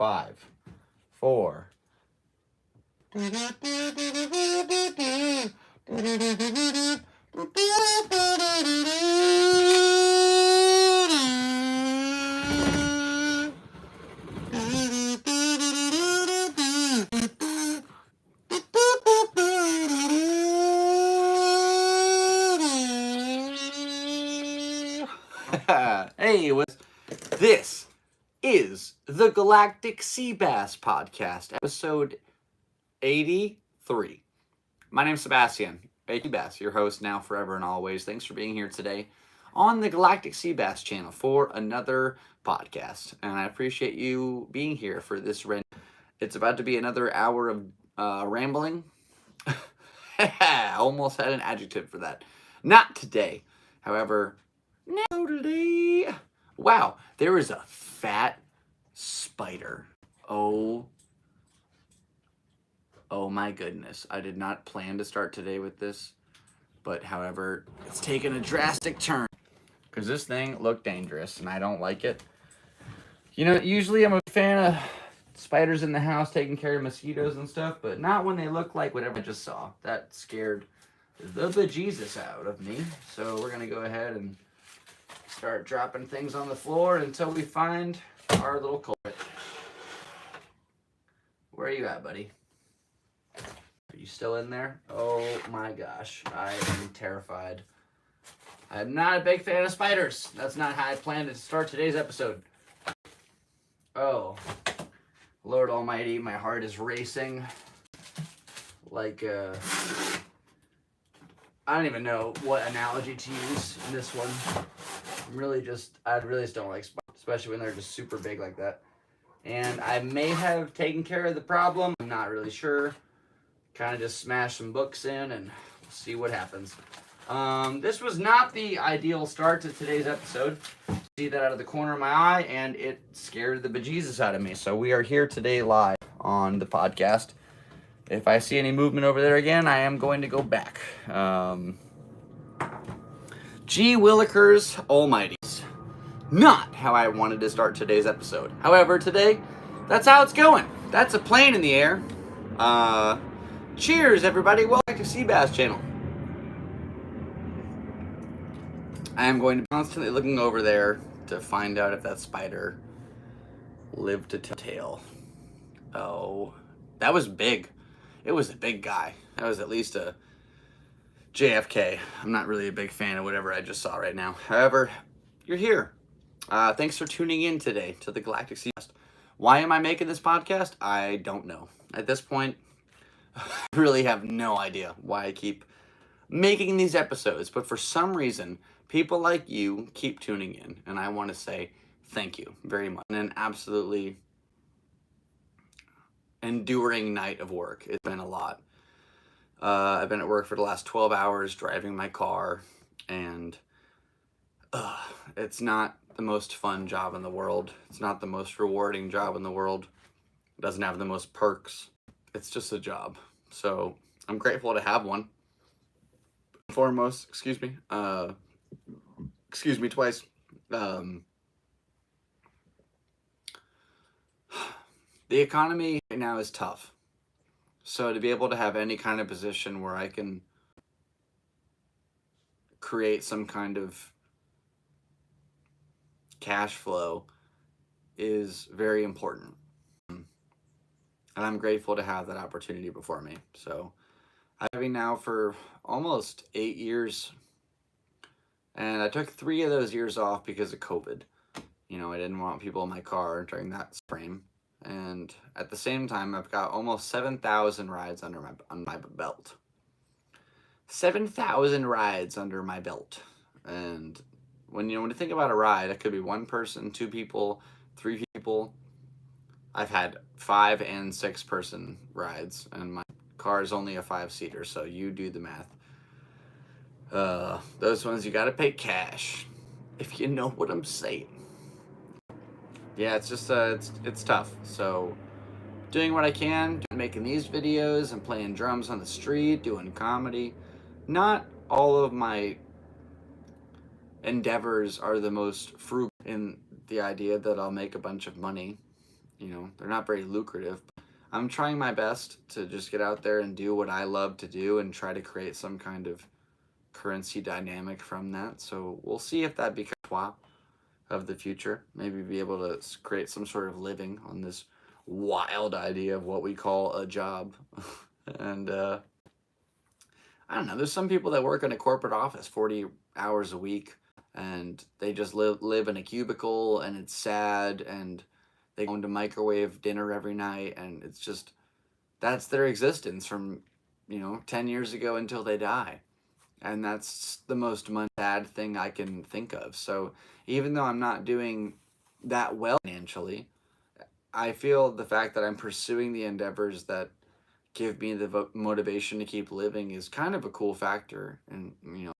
5, 4. Hey, this is the Galactic Seabass Podcast, episode 83. My name's Sebastian, Seabass, your host now, forever, and always. Thanks for being here today on the Galactic Seabass channel for another podcast, and I appreciate you being here for this. It's about to be another hour of rambling. Almost had an adjective for that. Not today, however. No, today. Wow, there is a fat spider. Oh my goodness. I did not plan to start today with this, but however, it's taken a drastic turn because this thing looked dangerous and I don't like it. You know, usually I'm a fan of spiders in the house taking care of mosquitoes and stuff, but not when they look like whatever I just saw. That scared the bejesus out of me. So we're going to go ahead and start dropping things on the floor until we find our little culprit. Where are you at, buddy? Are you still in there? Oh my gosh, I am terrified. I'm not a big fan of spiders. That's not how I planned to start today's episode. Oh, Lord Almighty, my heart is racing. Like, I don't even know what analogy to use in this one. I really just don't like spiders, especially when they're just super big like that. And I may have taken care of the problem. I'm not really sure. Kind of just smash some books in and we'll see what happens. This was not the ideal start to today's episode. See that out of the corner of my eye, and it scared the bejesus out of me. So we are here today live on the podcast. If I see any movement over there again, I am going to go back. Gee willikers almighties. Not how I wanted to start today's episode. However, today, that's how it's going. That's a plane in the air. Cheers, everybody. Welcome to Seabass channel. I am going to be constantly looking over there to find out if that spider lived to tell. Oh, that was big. It was a big guy. That was at least a JFK. I'm not really a big fan of whatever I just saw right now. However, you're here. Thanks for tuning in today to the Galactic Seabass. Why am I making this podcast? I don't know. At this point, I really have no idea why I keep making these episodes. But for some reason, people like you keep tuning in. And I want to say thank you very much. And an absolutely enduring night of work. It's been a lot. I've been at work for the last 12 hours driving my car, and it's not the most fun job in the world. It's not the most rewarding job in the world. It doesn't have the most perks. It's just a job. So I'm grateful to have one. Foremost, excuse me twice. The economy right now is tough. So to be able to have any kind of position where I can create some kind of cash flow is very important. And I'm grateful to have that opportunity before me. So I've been now for almost 8 years. And I took 3 of those years off because of COVID. You know, I didn't want people in my car during that frame. And at the same time, I've got almost 7,000 rides on my belt. 7,000 rides under my belt. And when you think about a ride, it could be 1 person, 2 people, 3 people. I've had 5 and 6 person rides, and my car is only a 5-seater, so you do the math. Those ones you gotta pay cash, if you know what I'm saying. Yeah, it's just, it's tough. So, doing what I can, making these videos and playing drums on the street, doing comedy. Not all of my endeavors are the most frugal in the idea that I'll make a bunch of money they're not very lucrative. I'm trying my best to just get out there and do what I love to do and try to create some kind of currency dynamic from that. So we'll see if that becomes of the future. Maybe be able to create some sort of living on this wild idea of what we call a job. And I don't know. There's some people that work in a corporate office 40 hours a week, and they just live in a cubicle, and it's sad, and they go into microwave dinner every night, and it's just, that's their existence from 10 years ago until they die. And that's the most sad thing I can think of. So even though I'm not doing that well financially, I feel the fact that I'm pursuing the endeavors that give me the motivation to keep living is kind of a cool factor in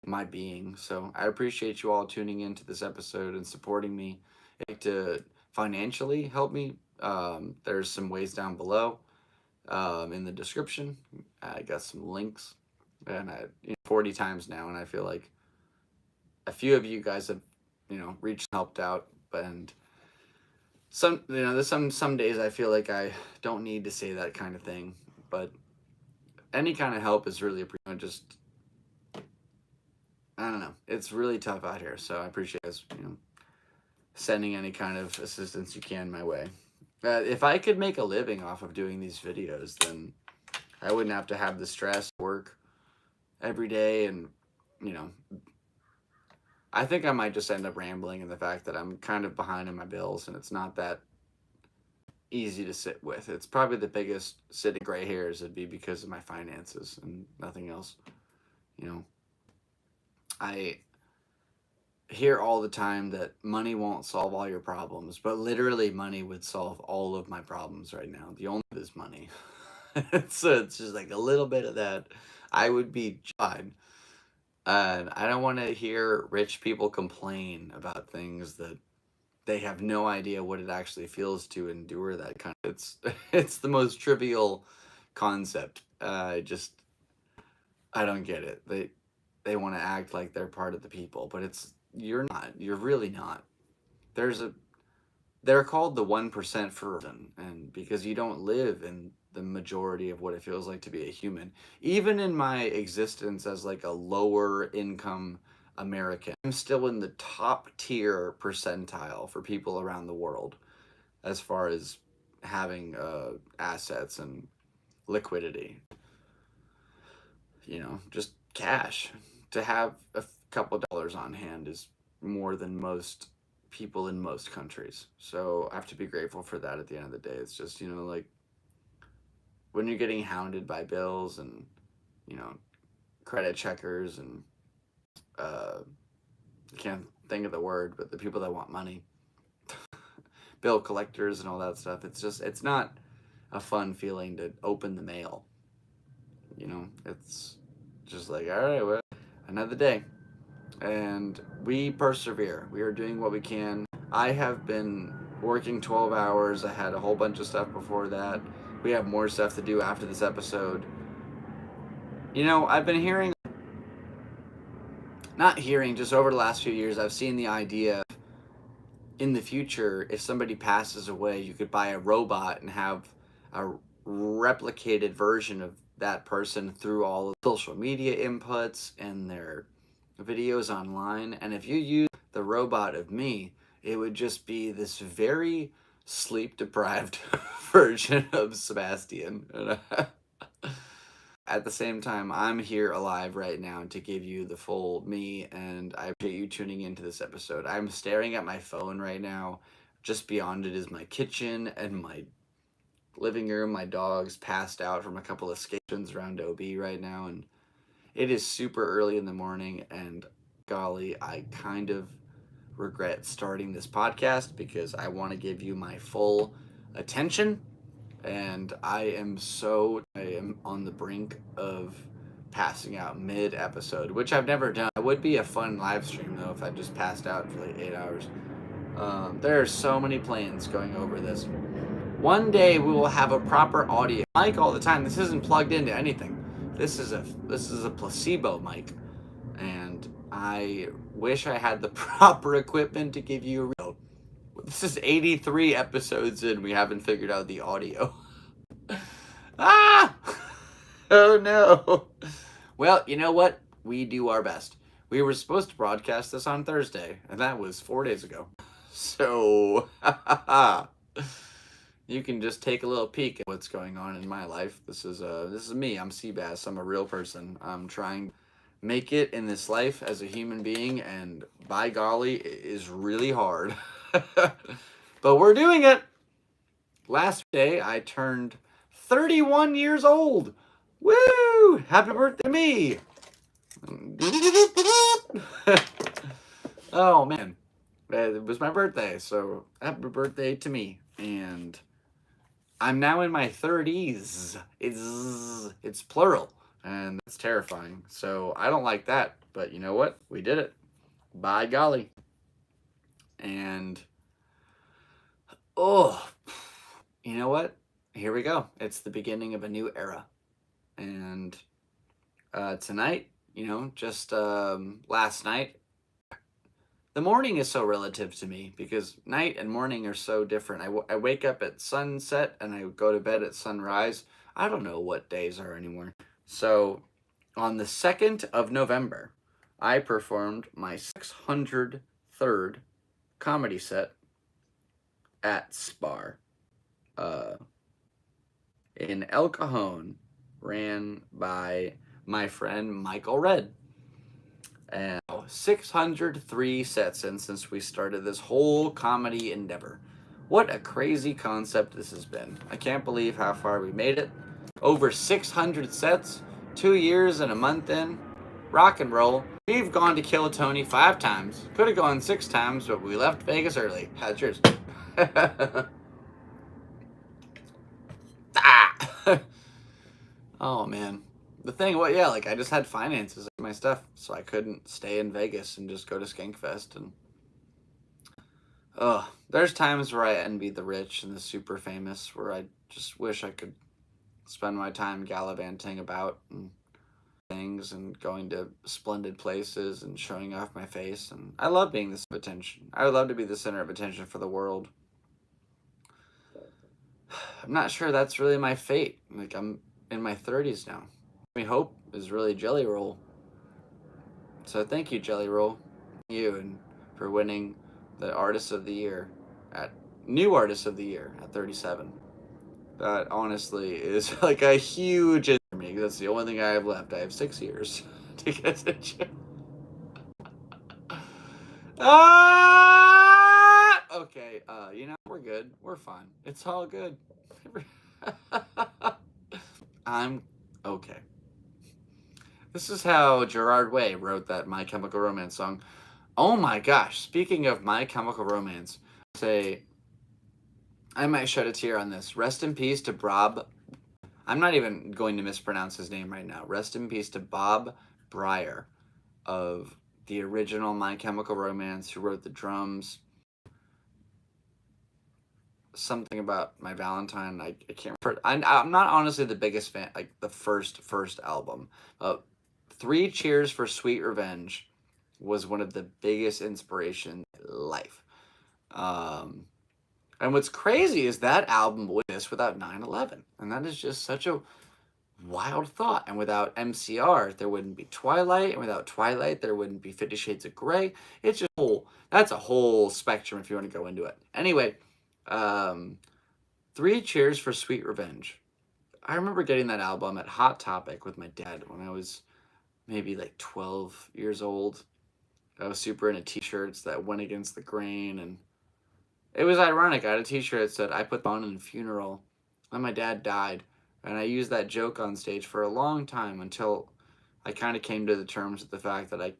my being. So I appreciate you all tuning into this episode and supporting me. If you'd like to financially help me, there's some ways down below in the description. I got some links, and 40 times now, and I feel like a few of you guys have reached and helped out, and some there's some days I feel like I don't need to say that kind of thing, but any kind of help is really just, I don't know, it's really tough out here. So I appreciate you guys sending any kind of assistance you can my way. If I could make a living off of doing these videos, then I wouldn't have to have the stress work every day. And I think I might just end up rambling in the fact that I'm kind of behind in my bills, and it's not that easy to sit with. It's probably the biggest sitting gray hairs would be because of my finances and nothing else. I hear all the time that money won't solve all your problems, but literally money would solve all of my problems right now. The only thing is money. So it's just like a little bit of that, I would be fine. And I don't want to hear rich people complain about things that they have no idea what it actually feels to endure that kind of, it's the most trivial concept. I don't get it. They want to act like they're part of the people, but you're not. You're really not. They're called the 1% for a reason, and because you don't live in the majority of what it feels like to be a human. Even in my existence as like a lower income American, I'm still in the top tier percentile for people around the world as far as having assets and liquidity. Just cash. To have a couple dollars on hand is more than most people in most countries. So I have to be grateful for that at the end of the day. It's just, like when you're getting hounded by bills and, credit checkers and, I can't think of the word, but the people that want money, bill collectors and all that stuff. It's not a fun feeling to open the mail. It's just like, all right, well, another day. And we persevere. We are doing what we can. I have been working 12 hours. I had a whole bunch of stuff before that. We have more stuff to do after this episode. I've been just over the last few years, I've seen the idea of, in the future, if somebody passes away, you could buy a robot and have a replicated version of that person through all of social media inputs and their videos online. And if you use the robot of me, it would just be this very sleep-deprived version of Sebastian. At the same time, I'm here alive right now to give you the full me, and I appreciate you tuning into this episode. I'm staring at my phone right now. Just beyond it is my kitchen and my living room. My dog's passed out from a couple of escapes around OB right now, and it is super early in the morning, and golly, I kind of regret starting this podcast because I want to give you my full attention, and I am on the brink of passing out mid-episode, which I've never done. It would be a fun live stream, though, if I just passed out for like 8 hours. There are so many plans going over this. One day we will have a proper audio mic all the time. This isn't plugged into anything. This is a placebo mic, and I wish I had the proper equipment to give you This is 83 episodes in. We haven't figured out the audio. Ah! Oh no. Well, you know what? We do our best. We were supposed to broadcast this on Thursday, and that was 4 days ago. So, you can just take a little peek at what's going on in my life. This is me. I'm Seabass. I'm a real person. I'm trying to make it in this life as a human being, and by golly, it is really hard. But we're doing it. Last day, I turned 31 years old. Woo! Happy birthday to me. Oh, man. It was my birthday, so happy birthday to me. And I'm now in my 30s. It's plural, and that's terrifying. So I don't like that, but you know what? We did it. By golly. And, oh, you know what? Here we go. It's the beginning of a new era. And tonight, just last night, the morning is so relative to me because night and morning are so different. I wake up at sunset and I go to bed at sunrise. I don't know what days are anymore. So on the 2nd of November, I performed my 603rd comedy set at Spar in El Cajon, ran by my friend Michael Red. And 603 sets in since we started this whole comedy endeavor. What a crazy concept this has been. I can't believe how far we made it. Over 600 sets, 2 years and a month in. Rock and roll. We've gone to Kill Tony 5 times. Could have gone 6 times, but we left Vegas early. Cheers. Oh, man. The thing, I just had finances in my stuff, so I couldn't stay in Vegas and just go to Skankfest. And there's times where I envy the rich and the super famous, where I just wish I could spend my time gallivanting about and things and going to splendid places and showing off my face. And I love being the center of attention. I would love to be the center of attention for the world. I'm not sure that's really my fate. I'm in my 30s now. My hope is really Jelly Roll. So thank you, Jelly Roll, you, and for winning the Artist of the Year New Artist of the Year at 37. That honestly is like a huge hit for me. That's the only thing I have left. I have 6 years to get to jail. Okay, we're good. We're fine. It's all good. I'm okay. This is how Gerard Way wrote that My Chemical Romance song. Oh my gosh, speaking of My Chemical Romance, I might shed a tear on this. Rest in peace to Bob. I'm not even going to mispronounce his name right now. Rest in peace to Bob Breyer of the original My Chemical Romance, who wrote the drums. Something about My Valentine. I can't remember. I'm not honestly the biggest fan, like the first album. 3 Cheers for Sweet Revenge was one of the biggest inspirations in life. And what's crazy is that album would exist without 9/11. And that is just such a wild thought. And without MCR, there wouldn't be Twilight. And without Twilight, there wouldn't be 50 Shades of Grey. It's just that's a whole spectrum if you want to go into it. Anyway, 3 Cheers for Sweet Revenge. I remember getting that album at Hot Topic with my dad when I was maybe like 12 years old. I was super into t-shirts that went against the grain, and it was ironic. I had a t-shirt that said, "I put on in a funeral," and my dad died, and I used that joke on stage for a long time until I kind of came to the terms with the fact that I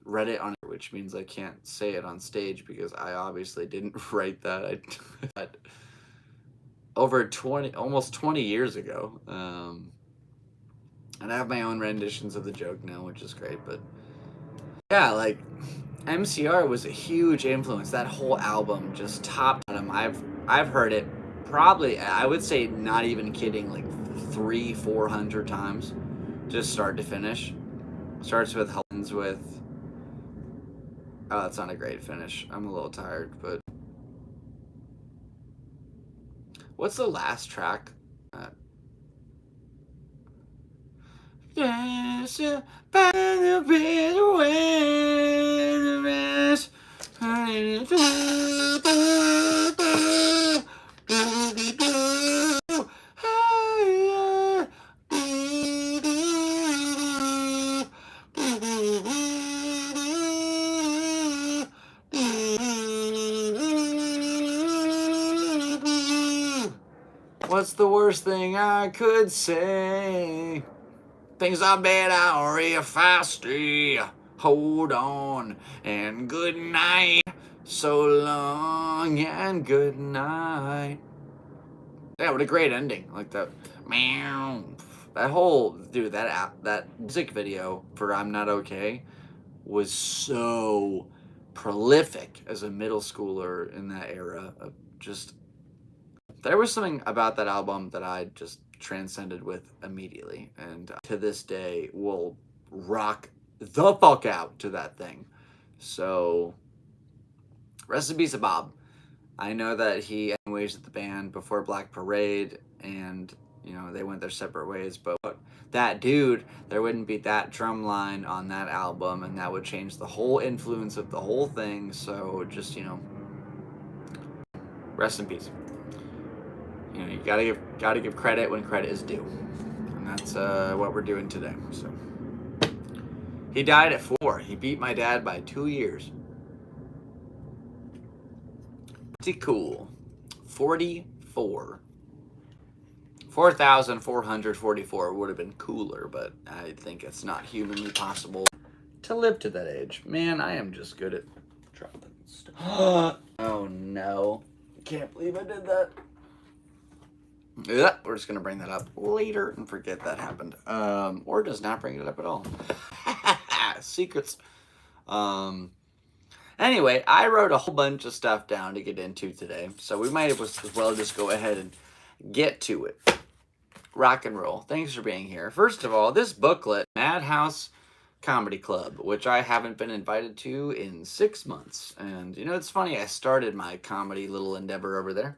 read it on, which means I can't say it on stage because I obviously didn't write that. Over almost 20 years ago. And I have my own renditions of the joke now, which is great. But yeah, like MCR was a huge influence. That whole album just top to bottom. I've heard it probably, I would say, not even kidding, like 300-400 times, just start to finish. Starts with Helen's with. Oh, that's not a great finish. I'm a little tired, but What's the last track? There's a better way to rest. What's the worst thing I could say? Things are better if I stay. Hold on and good night. So long and good night. Yeah, what a great ending. Like that. Meow. That whole dude, that music video for I'm Not Okay was so prolific as a middle schooler in that era. Just there was something about that album that I just transcended with immediately, and to this day will rock the fuck out to that thing. So rest in peace to Bob. I know that he anyways at the band before Black Parade, and you know they went their separate ways, but that dude, there wouldn't be that drum line on that album, and that would change the whole influence of the whole thing. So just, you know, rest in peace. You know, you gotta give credit when credit is due, and that's what we're doing today. So he died at 4. He beat my dad by 2 years. Pretty cool. 44. 4,444 would have been cooler, but I think it's not humanly possible to live to that age. Man, I am just good at dropping stuff. Oh no. Can't believe I did that. Yeah, we're just going to bring that up later and forget that happened. Or just not bring it up at all. Secrets. Anyway, I wrote a whole bunch of stuff down to get into today, so we might as well just go ahead and get to it. Rock and roll. Thanks for being here. First of all, this booklet, Madhouse Comedy Club, which I haven't been invited to in 6 months. And, you know, it's funny, I started my comedy little endeavor over there.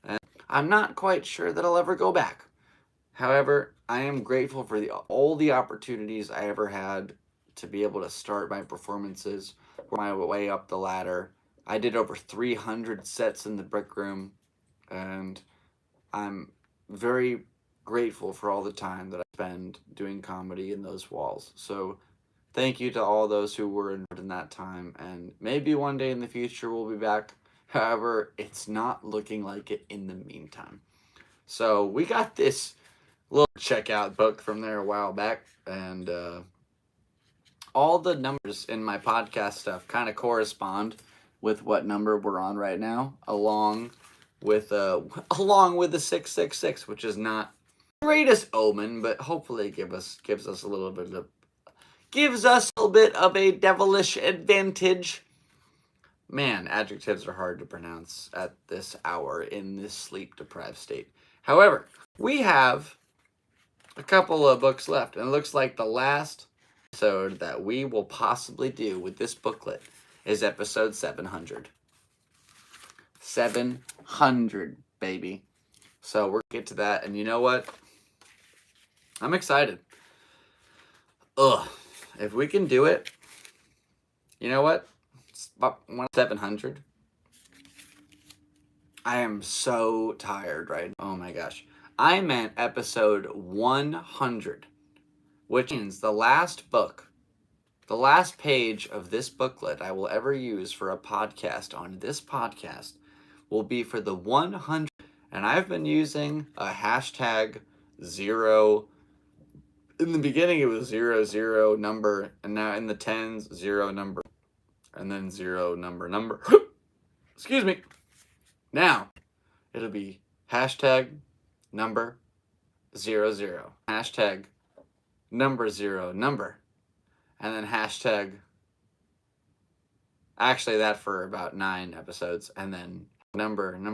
And I'm not quite sure that I'll ever go back. However, I am grateful for all the opportunities I ever had to be able to start my performances, work my way up the ladder. I did over 300 sets in the Brick Room, and I'm very grateful for all the time that I spend doing comedy in those walls. So thank you to all those who were involved in that time, and maybe one day in the future we'll be back. However, it's not looking like it in the meantime. So we got this little checkout book from there a while back, and all the numbers in my podcast stuff kind of correspond with what number we're on right now, along with the 666, which is not the greatest omen, but hopefully it gives us a little bit of a devilish advantage. Man, adjectives are hard to pronounce at this hour in this sleep-deprived state. However, we have a couple of books left, and it looks like the last episode that we will possibly do with this booklet is episode 700. 700, baby. So we're going to get to that, and you know what? I'm excited. If we can do it, you know what? It's about 700. I am so tired right now. Oh my gosh. I meant episode 100, which means the last page of this booklet I will ever use for a podcast on this podcast will be for the 100. And I've been using a hashtag 0. In the beginning, it was 00 number, and now in the tens, 0 number, and then 0 number. Excuse me. Now, it'll be hashtag number 00. Hashtag number 0 number. And then hashtag, actually that for about 9 episodes, and then number, and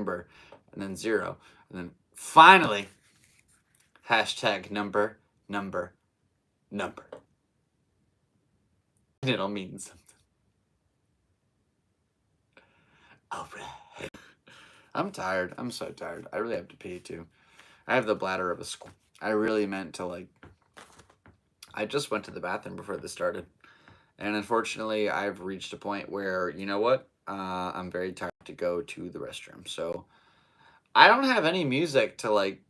then 0. And then finally, hashtag number. And it'll mean something. Alright. I'm tired. I'm so tired. I really have to pee too. I have the bladder of a squirrel. I really meant to like. I just went to the bathroom before this started, and unfortunately, I've reached a point where you know what? I'm very tired to go to the restroom. So I don't have any music to like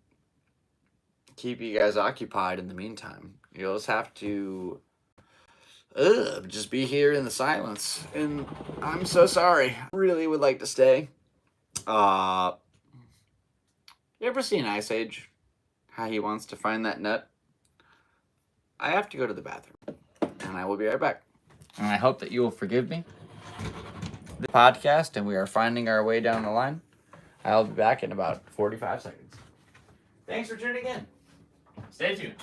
keep you guys occupied in the meantime. You'll just have to just be here in the silence. And I'm so sorry. I really would like to stay. Uh, you ever seen Ice Age? How he wants to find that nut? I have to go to the bathroom. And I will be right back. And I hope that you will forgive me. The podcast, and we are finding our way down the line. I'll be back in about 45 seconds. Thanks for tuning in. Stay tuned.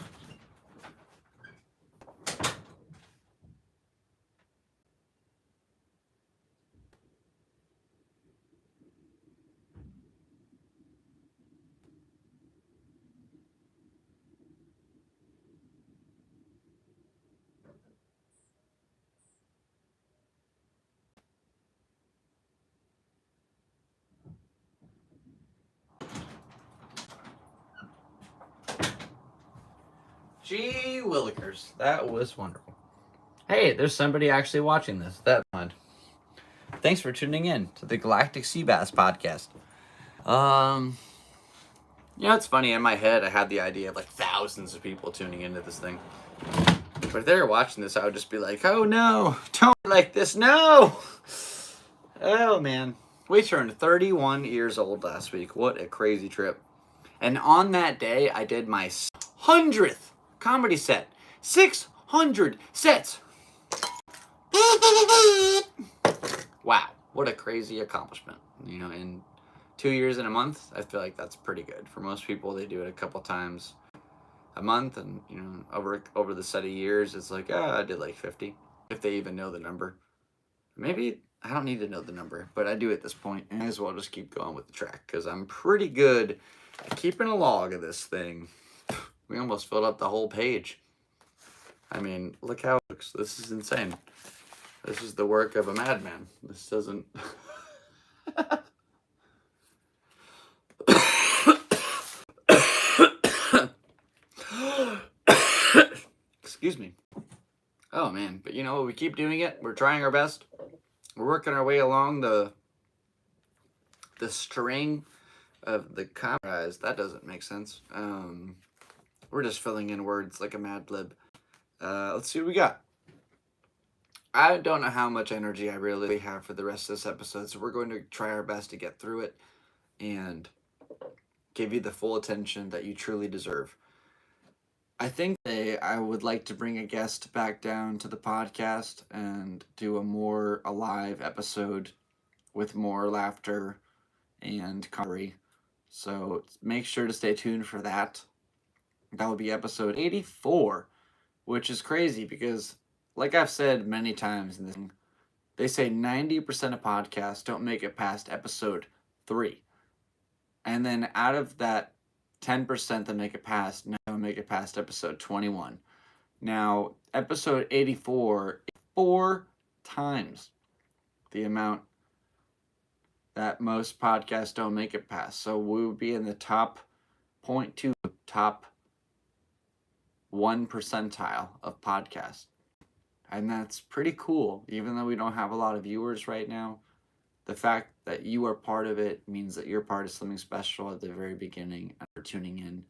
Gee willikers, that was wonderful. Hey, there's somebody actually watching this. That's fun. Thanks for tuning in to the Galactic Seabass Podcast. It's funny. In my head, I had the idea of like thousands of people tuning into this thing. But if they were watching this, I would just be like, oh no, don't like this, no! Oh man. We turned 31 years old last week. What a crazy trip. And on that day, I did my 100th comedy set. 600 sets. Wow, what a crazy accomplishment. In 2 years and a month, I feel like that's pretty good. For most people, they do it a couple times a month, and over the set of years, it's like, I did like 50, if they even know the number. Maybe I don't need to know the number, but I do at this point. I might as well just keep going with the track, because I'm pretty good at keeping a log of this thing. We almost filled up the whole page. I mean, look how it looks. This is insane. This is the work of a madman. This doesn't... Excuse me. Oh, man. But we keep doing it. We're trying our best. We're working our way along the string of the comrades. That doesn't make sense. We're just filling in words like a Mad Lib. Let's see what we got. I don't know how much energy I really have for the rest of this episode, so we're going to try our best to get through it and give you the full attention that you truly deserve. I think today I would like to bring a guest back down to the podcast and do a more alive episode with more laughter and comedy. So make sure to stay tuned for that. That will be episode 84, which is crazy because, like I've said many times in this, they say 90% of podcasts don't make it past episode 3. And then out of that 10% that make it past, now make it past episode 21. Now, episode 84, 4 times the amount that most podcasts don't make it past. So we would be in the top 0.2, top 1 percentile of podcasts. And that's pretty cool. Even though we don't have a lot of viewers right now, the fact that you are part of it means that you're part of something special at the very beginning and for tuning in.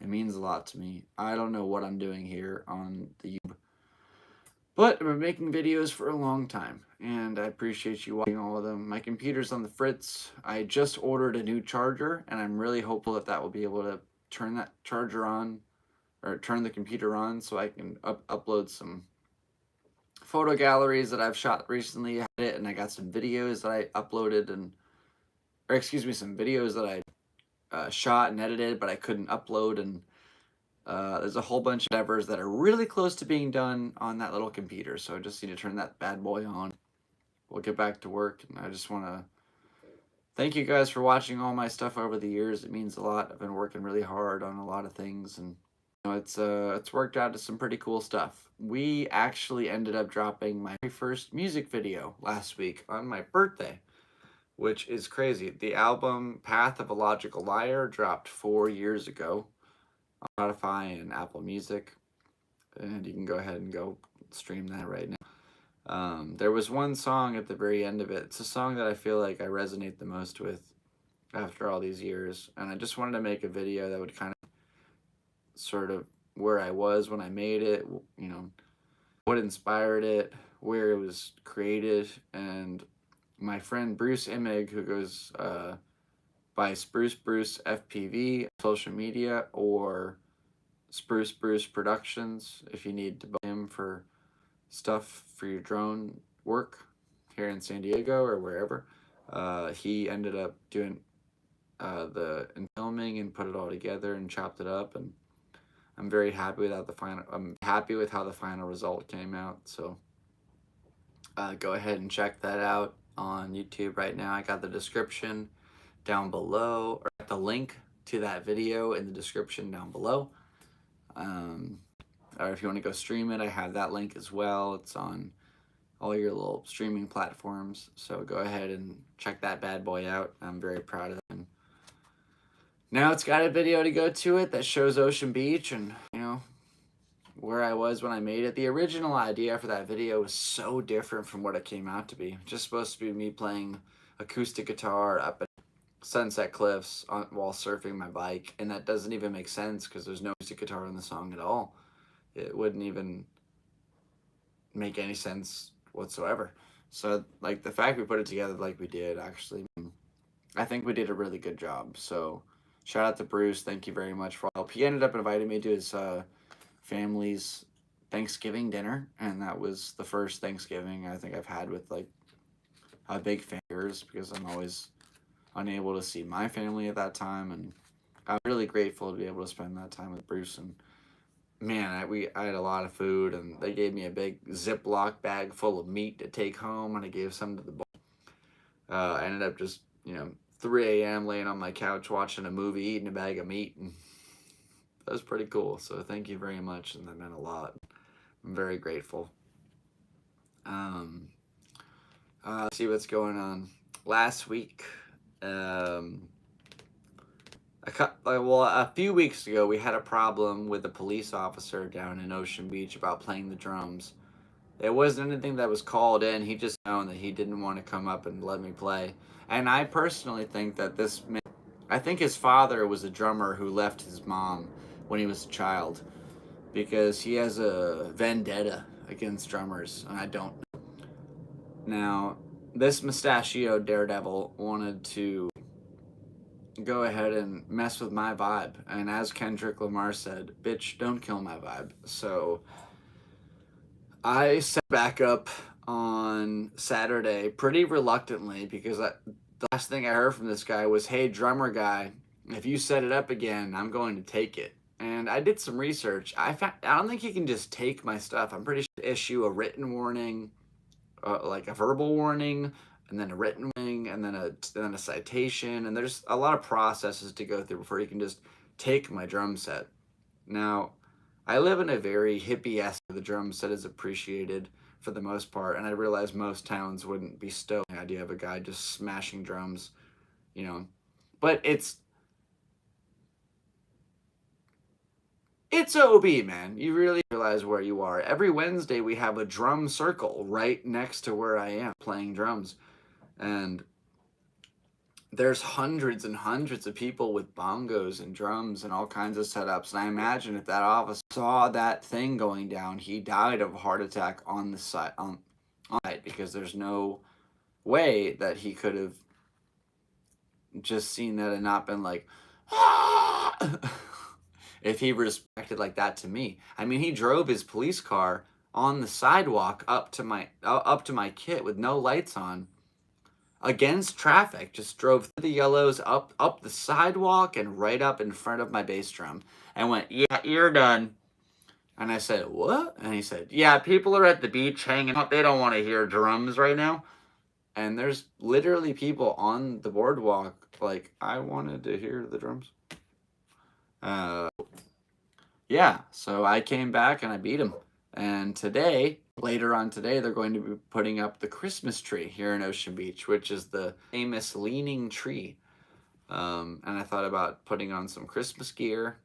It means a lot to me. I don't know what I'm doing here on the YouTube, but I've been making videos for a long time, and I appreciate you watching all of them. My computer's on the fritz. I just ordered a new charger, and I'm really hopeful that will be able to turn that charger on, or turn the computer on, so I can upload some photo galleries that I've shot recently. And I got some videos that I uploaded, some videos that I shot and edited, but I couldn't upload, and there's a whole bunch of endeavors that are really close to being done on that little computer, so I just need to turn that bad boy on. We'll get back to work, and I just want to thank you guys for watching all my stuff over the years. It means a lot. I've been working really hard on a lot of things, and it's worked out to some pretty cool stuff. We actually ended up dropping my first music video last week on my birthday, which is crazy. The album Path of a Logical Liar dropped 4 years ago on Spotify and Apple Music, and you can go ahead and go stream that right now. There was one song at the very end of it. It's a song that I feel like I resonate the most with after all these years, and I just wanted to make a video that would kind of sort of where I was when I made it, you know, what inspired it, where it was created, and my friend Bruce Imig, who goes by Spruce Bruce FPV social media, or Spruce Bruce Productions if you need to book him for stuff for your drone work here in San Diego or wherever. He ended up doing the filming and put it all together and chopped it up, and I'm very happy with how the final result came out. So go ahead and check that out on YouTube right now. I got the description down below, or the link to that video in the description down below. Or if you want to go stream it, I have that link as well. It's on all your little streaming platforms. So go ahead and check that bad boy out. I'm very proud of it. And now it's got a video to go to it that shows Ocean Beach and, you know, where I was when I made it. The original idea for that video was so different from what it came out to be. Just supposed to be me playing acoustic guitar up at Sunset Cliffs while surfing my bike, and that doesn't even make sense because there's no acoustic guitar in the song at all. It wouldn't even make any sense whatsoever. So, like, the fact we put it together like we did, actually, I think we did a really good job. So, shout out to Bruce. Thank you very much for help. He ended up inviting me to his family's Thanksgiving dinner, and that was the first Thanksgiving I think I've had with, like, a big family, because I'm always unable to see my family at that time, and I'm really grateful to be able to spend that time with Bruce. And man, I had a lot of food, and they gave me a big Ziploc bag full of meat to take home, and I gave some to the boy. I ended up just, 3 a.m. laying on my couch watching a movie, eating a bag of meat, and that was pretty cool. So thank you very much, and that meant a lot. I'm very grateful. Let's see what's going on. Last week, a few weeks ago, we had a problem with a police officer down in Ocean Beach about playing the drums. It wasn't anything that was called in. He just known that he didn't want to come up and let me play. And I personally think that I think his father was a drummer who left his mom when he was a child, because he has a vendetta against drummers, and I don't know. Now, this mustachioed daredevil wanted to go ahead and mess with my vibe, and as Kendrick Lamar said, bitch, don't kill my vibe. So I set back up on Saturday pretty reluctantly, because the last thing I heard from this guy was, hey, drummer guy, if you set it up again, I'm going to take it. And I did some research. I don't think you can just take my stuff. I'm pretty sure issue a written warning, like a verbal warning, and then a written warning, and then a citation. And there's a lot of processes to go through before you can just take my drum set. Now, I live in a very hippie-esque, the drum set is appreciated for the most part, and I realize most towns wouldn't be stoked on the idea of a guy just smashing drums, But it's OB, man. You really realize where you are. Every Wednesday we have a drum circle right next to where I am playing drums. And there's hundreds and hundreds of people with bongos and drums and all kinds of setups. And I imagine if that officer saw that thing going down, he died of a heart attack on the site, because there's no way that he could have just seen that and not been like, ah! If he respected like that to me. I mean, he drove his police car on the sidewalk up to my kit with no lights on, against traffic, just drove through the yellows, up the sidewalk, and right up in front of my bass drum, and went, yeah, you're done. And I said, what? And he said, yeah, people are at the beach hanging out. They don't want to hear drums right now. And there's literally people on the boardwalk like, I wanted to hear the drums. Yeah, so I came back and I beat him. And today, Later on today, they're going to be putting up the Christmas tree here in Ocean Beach, which is the famous leaning tree. And I thought about putting on some Christmas gear,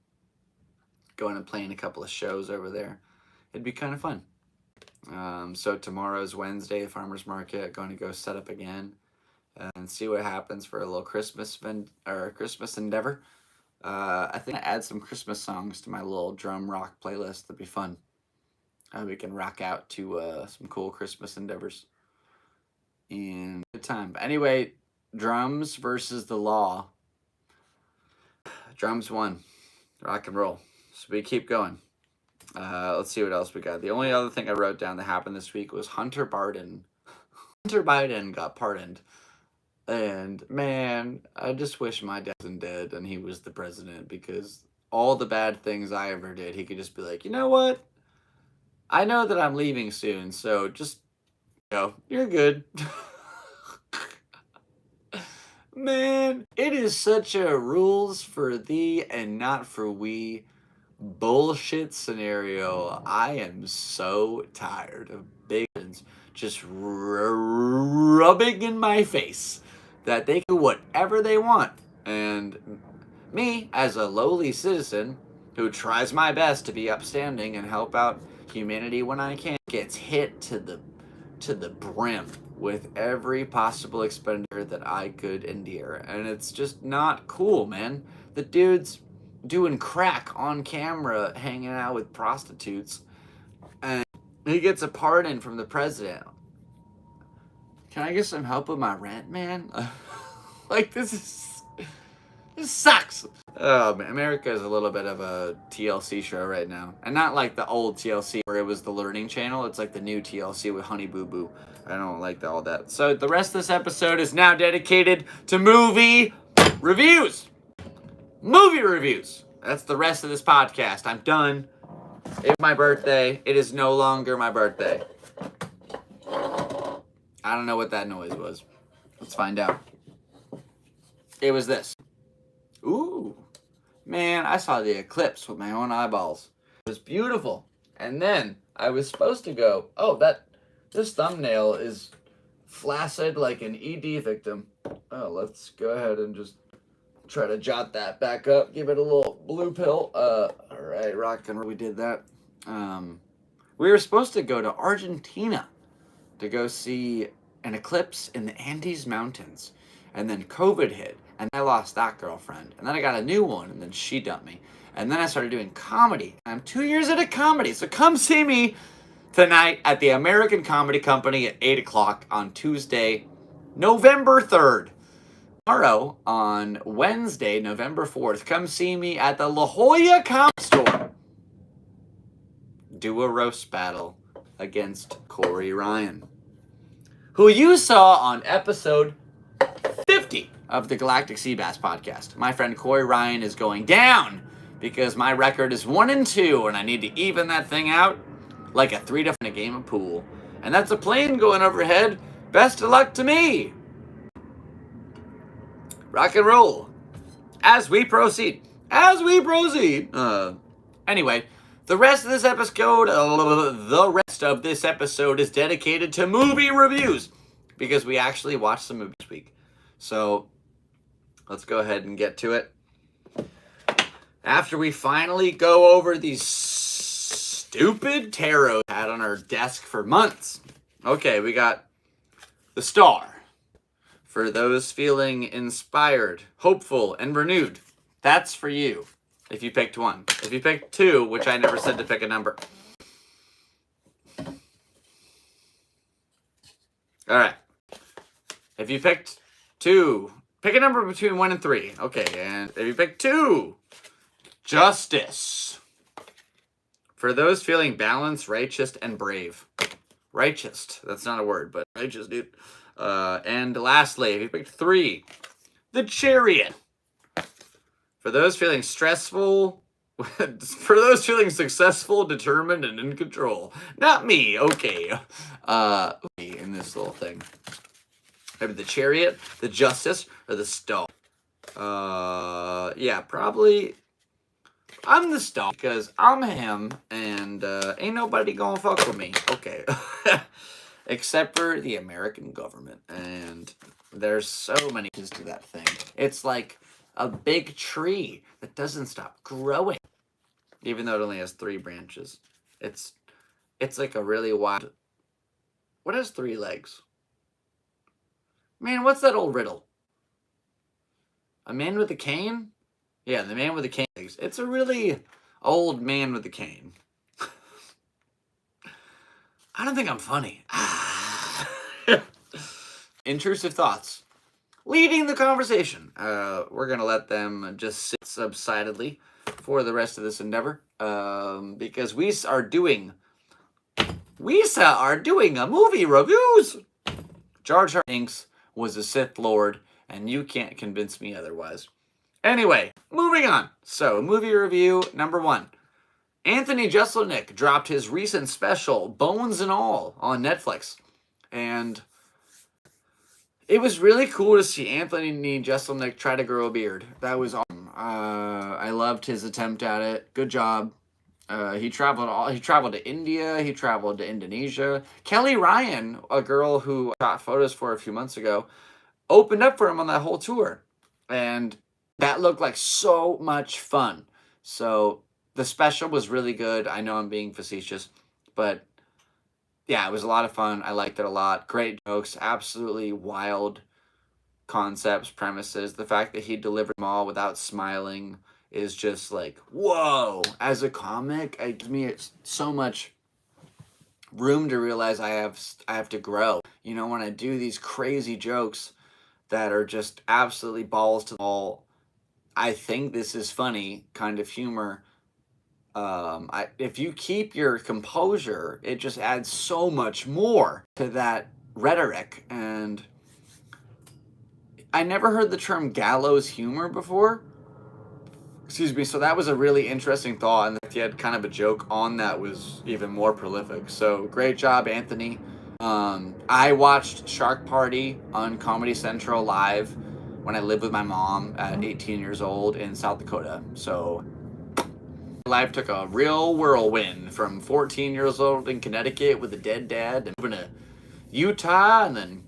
going and playing a couple of shows over there. It'd be kind of fun. So tomorrow's Wednesday, farmer's market. Going to go set up again and see what happens for a little Christmas Christmas endeavor. I think I add some Christmas songs to my little drum rock playlist. That'd be fun. We can rock out to some cool Christmas endeavors. And good time. But anyway, drums versus the law. Drums won. Rock and roll. So we keep going. Let's see what else we got. The only other thing I wrote down that happened this week was Hunter Biden. Hunter Biden got pardoned. And man, I just wish my dad wasn't dead and he was the president, because all the bad things I ever did, he could just be like, you know what? I know that I'm leaving soon, so just, you're good. Man, it is such a rules for thee and not for we bullshit scenario. I am so tired of big just rubbing in my face that they can do whatever they want. And me, as a lowly citizen who tries my best to be upstanding and help out humanity when I can, gets hit to the brim with every possible expenditure that I could endure. And it's just not cool, man. The dude's doing crack on camera, hanging out with prostitutes, and he gets a pardon from the president. Can I get some help with my rent, man? Like, this sucks. Oh, man, America is a little bit of a TLC show right now. And not like the old TLC where it was the Learning Channel. It's like the new TLC with Honey Boo Boo. I don't like all that. So the rest of this episode is now dedicated to movie reviews. Movie reviews. That's the rest of this podcast. I'm done. It's my birthday. It is no longer my birthday. I don't know what that noise was. Let's find out. It was this. Ooh. Man, I saw the eclipse with my own eyeballs. It was beautiful. And then I was supposed to go, this thumbnail is flaccid like an ED victim. Oh, let's go ahead and just try to jot that back up. Give it a little blue pill. All right, rock and roll. We did that. We were supposed to go to Argentina to go see an eclipse in the Andes Mountains. And then COVID hit, and I lost that girlfriend. And then I got a new one, and then she dumped me. And then I started doing comedy. I'm 2 years into comedy, so come see me tonight at the American Comedy Company at 8 o'clock on Tuesday, November 3rd. Tomorrow, on Wednesday, November 4th, come see me at the La Jolla Comedy Store. Do a roast battle against Corey Ryan, who you saw on episode 50 of the Galactic Seabass Podcast. My friend Corey Ryan is going down because my record is 1-2, and I need to even that thing out like a 3 to 4 in a game of pool. And that's a plane going overhead. Best of luck to me. Rock and roll. As we proceed. Anyway, the rest of this episode is dedicated to movie reviews, because we actually watched some movies this week. So let's go ahead and get to it. After we finally go over these stupid tarot had on our desk for months. Okay, we got The Star. For those feeling inspired, hopeful, and renewed. That's for you, if you picked one. If you picked two, which I never said to pick a number. All right. If you picked 2, pick a number between 1 and 3. Okay, and if you pick 2, Justice. For those feeling balanced, righteous, and brave. Righteous. That's not a word, but righteous, dude. And lastly, if you picked 3, The Chariot. For those feeling stressful, for those feeling successful, determined, and in control. Not me, okay. In this little thing. Maybe The Chariot, The Justice, or The Star. Yeah, probably I'm the star because I'm him, and ain't nobody gonna fuck with me. Okay. Except for the American government. And there's so many pieces to that thing. It's like a big tree that doesn't stop growing. Even though it only has 3 branches. It's like a really wild... What has 3 legs? Man, what's that old riddle? A man with a cane? Yeah, the man with the cane. It's a really old man with a cane. I don't think I'm funny. Intrusive thoughts. Leading the conversation. We're going to let them just sit subsidedly for the rest of this endeavor. Because we are doing a movie reviews. Jar Jar Binks was a Sith Lord, and you can't convince me otherwise. Anyway, moving on. So, movie review number 1. Anthony Jeselnik dropped his recent special, Bones and All, on Netflix. And it was really cool to see Anthony Jeselnik try to grow a beard. That was awesome. I loved his attempt at it. Good job. He traveled to India. He traveled to Indonesia. Kelly Ryan, a girl who shot photos for a few months ago, opened up for him on that whole tour. And that looked like so much fun. So the special was really good. I know I'm being facetious, but yeah, it was a lot of fun. I liked it a lot. Great jokes, absolutely wild concepts, premises. The fact that he delivered them all without smiling is just like, whoa. As a comic, it gives me so much room to realize I have to grow. You know, when I do these crazy jokes that are just absolutely balls to the wall, I think this is funny kind of humor. If you keep your composure, it just adds so much more to that rhetoric. And I never heard the term gallows humor before. Excuse me. So that was a really interesting thought, and he had kind of a joke on that was even more prolific. So great job, Anthony. I watched Shark Party on Comedy Central live when I lived with my mom at 18 years old in South Dakota. So life took a real whirlwind from 14 years old in Connecticut with a dead dad, and moving to Utah, and then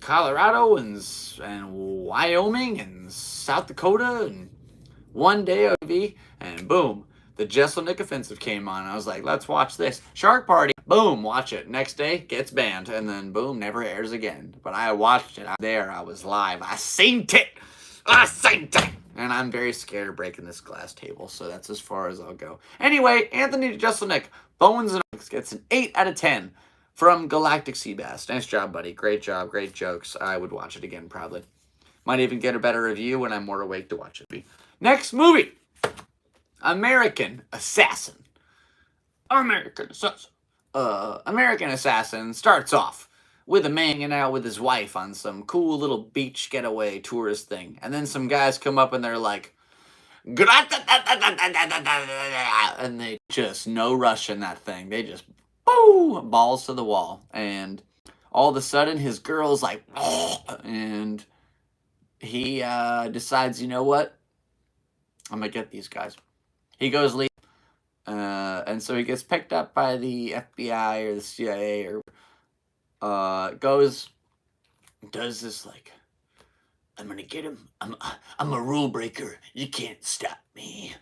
Colorado, and Wyoming, and South Dakota, and one day on TV, and boom, the Jeselnik Offensive came on. I was like, let's watch this. Shark Party, boom, watch it. Next day, gets banned, and then boom, never airs again. But I watched it. I was there. I was live. I seen it. And I'm very scared of breaking this glass table, so that's as far as I'll go. Anyway, Anthony Jeselnik, Bones and All, gets an 8 out of 10 from Galactic Seabass. Nice job, buddy. Great job. Great jokes. I would watch it again, probably. Might even get a better review when I'm more awake to watch it. Next movie. American Assassin. American Assassin starts off with a man hanging out with his wife on some cool little beach getaway tourist thing. And then some guys come up and they're like, and they just no rush in that thing. They just, boom, balls to the wall. And all of a sudden his girl's like, and he decides, you know what? I'm going to get these guys. He goes leave. And so he gets picked up by the FBI or the CIA, or does this like, I'm gonna get him. I'm a rule breaker. You can't stop me.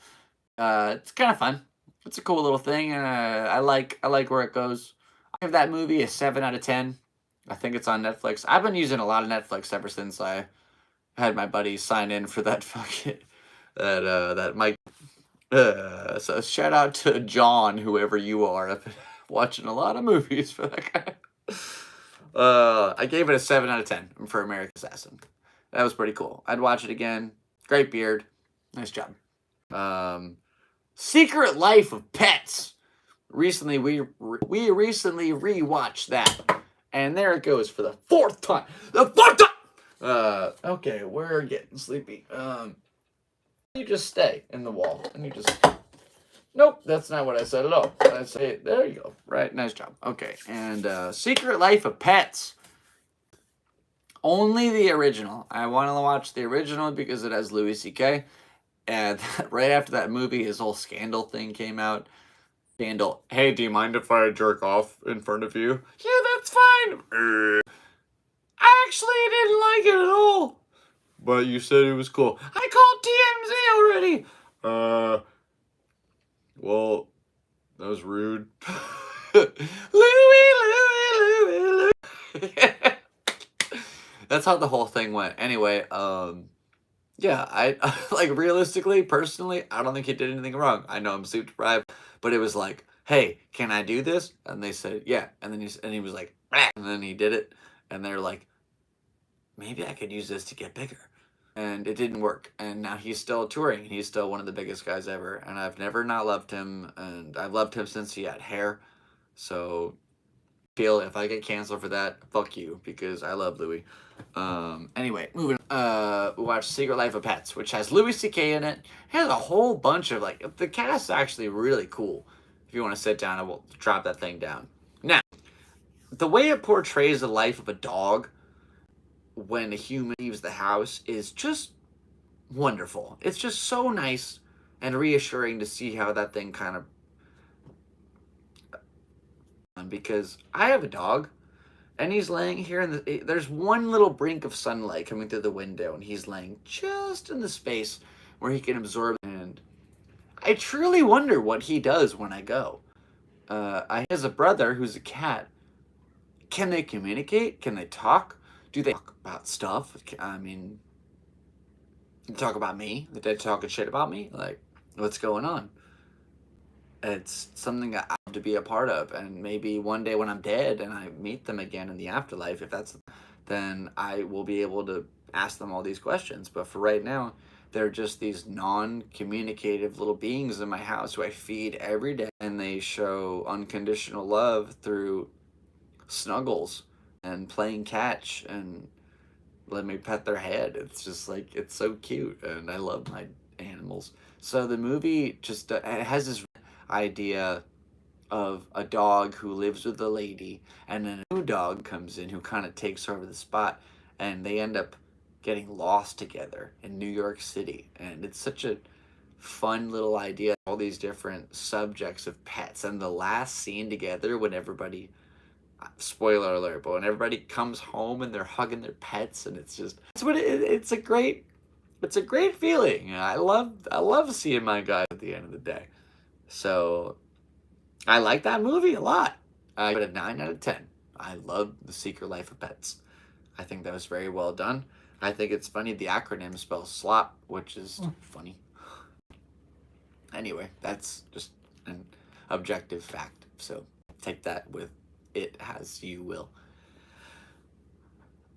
It's kind of fun. It's a cool little thing, and I like where it goes. I give that movie a 7 out of 10. I think it's on Netflix. I've been using a lot of Netflix ever since I had my buddies sign in for that fucking that Mike. So shout out to John, whoever you are. I've been watching a lot of movies for that guy. I gave it a 7 out of 10 for American Assassin. That was pretty cool. I'd watch it again. Great beard. Nice job. Secret Life of Pets. Recently, we recently rewatched that. And there it goes for the 4th time. The 4th time! Okay, we're getting sleepy. You just stay in the wall, and you just... Nope, that's not what I said at all. I say, there you go. Right, nice job. Okay, and Secret Life of Pets. Only the original. I want to watch the original because it has Louis C.K. And right after that movie, his whole Scandal thing came out. Scandal, hey, do you mind if I jerk off in front of you? Yeah, that's fine. I actually didn't like it at all. But you said it was cool. I called TMZ already. Well, that was rude. Louie. That's how the whole thing went. Anyway, yeah, I like realistically, personally, I don't think he did anything wrong. I know I'm sleep deprived, but it was like, hey, can I do this? And they said, yeah. And then he was like, "Bleh," and then he did it, and they're like, maybe I could use this to get bigger. And it didn't work. And now he's still touring. He's still one of the biggest guys ever. And I've never not loved him. And I've loved him since he had hair. So, feel if I get canceled for that, fuck you. Because I love Louis. Anyway, moving on. We watched Secret Life of Pets, which has Louis C.K. in it. It has a whole bunch of, like, the cast is actually really cool. If you want to sit down, I will drop that thing down. Now, the way it portrays the life of a dog when a human leaves the house is just wonderful. It's just so nice and reassuring to see how that thing kind of... Because I have a dog, and he's laying here in the... There's one little brink of sunlight coming through the window, and he's laying just in the space where he can absorb. And I truly wonder what he does when I go. I has a brother who's a cat. Can they communicate? Can they talk? Do they talk about stuff? I mean, talk about me? Are they talking shit about me? Like, what's going on? It's something I have to be a part of. And maybe one day when I'm dead and I meet them again in the afterlife, if that's, then I will be able to ask them all these questions. But for right now, they're just these non-communicative little beings in my house who I feed every day. And they show unconditional love through snuggles and playing catch and let me pet their head. It's just like, it's so cute, and I love my animals. So the movie just it has this idea of a dog who lives with a lady, and then a new dog comes in who kind of takes over the spot, and they end up getting lost together in New York City. And it's such a fun little idea, all these different subjects of pets, and the last scene together when everybody, spoiler alert, but when everybody comes home and they're hugging their pets, and it's just, it's a great feeling. I love seeing my guys at the end of the day. So I like that movie a lot. I give it a 9 out of 10. I love The Secret Life of Pets. I think that was very well done. I think it's funny the acronym spells slop, which is funny. Anyway, that's just an objective fact. So take that with it as you will.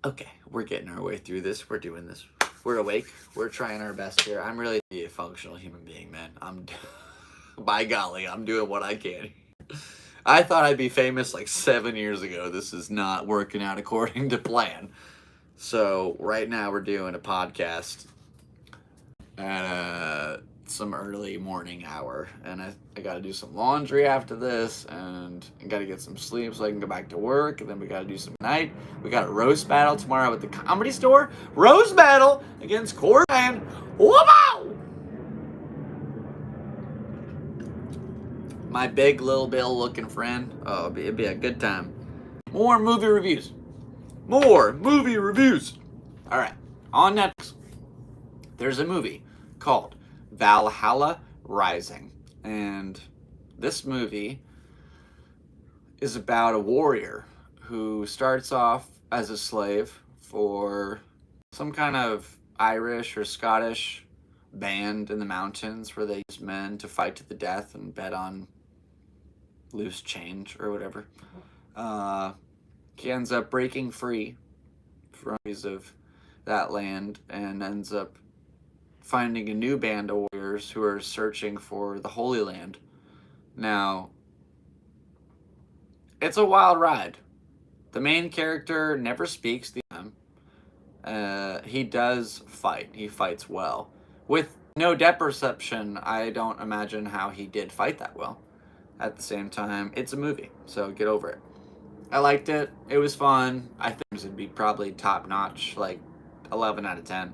Okay, we're getting our way through this. We're doing this. We're awake. We're trying our best here. I'm really a functional human being, man. By golly, I'm doing what I can. I thought I'd be famous like 7 years ago. This is not working out according to plan. So right now we're doing a podcast at some early morning hour, and I got to do some laundry after this, and I got to get some sleep so I can go back to work, and then we got to do some night. We got a roast battle tomorrow at the Comedy Store. Roast battle against Core and Whoa! My big Little Bill looking friend. Oh, it'd be a good time. More movie reviews. All right, on Netflix, there's a movie called Valhalla Rising. And this movie is about a warrior who starts off as a slave for some kind of Irish or Scottish band in the mountains where they use men to fight to the death and bet on loose change or whatever. He ends up breaking free from of that land and ends up finding a new band of warriors who are searching for the Holy Land. Now, it's a wild ride. The main character never speaks the time. He does fight. He fights well. With no depth perception, I don't imagine how he did fight that well. At the same time, it's a movie, so get over it. I liked it. It was fun. I think it'd be probably top notch, like 11 out of 10.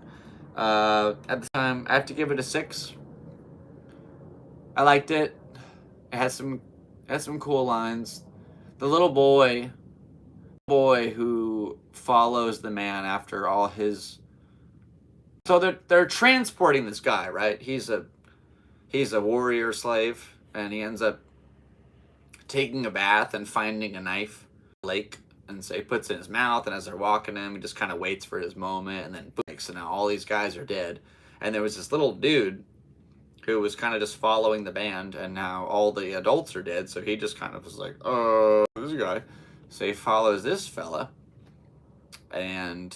At the time, I have to give it a 6. I liked it. It had some cool lines. The little boy who follows the man after all his. So they're transporting this guy, right? He's a warrior slave, and he ends up taking a bath and finding a knife in the lake, and so he puts it in his mouth, and as they're walking him, he just kind of waits for his moment, and then boom, so now all these guys are dead, and there was this little dude who was kind of just following the band, and now all the adults are dead, so he just kind of was like, oh, this guy. So he follows this fella, and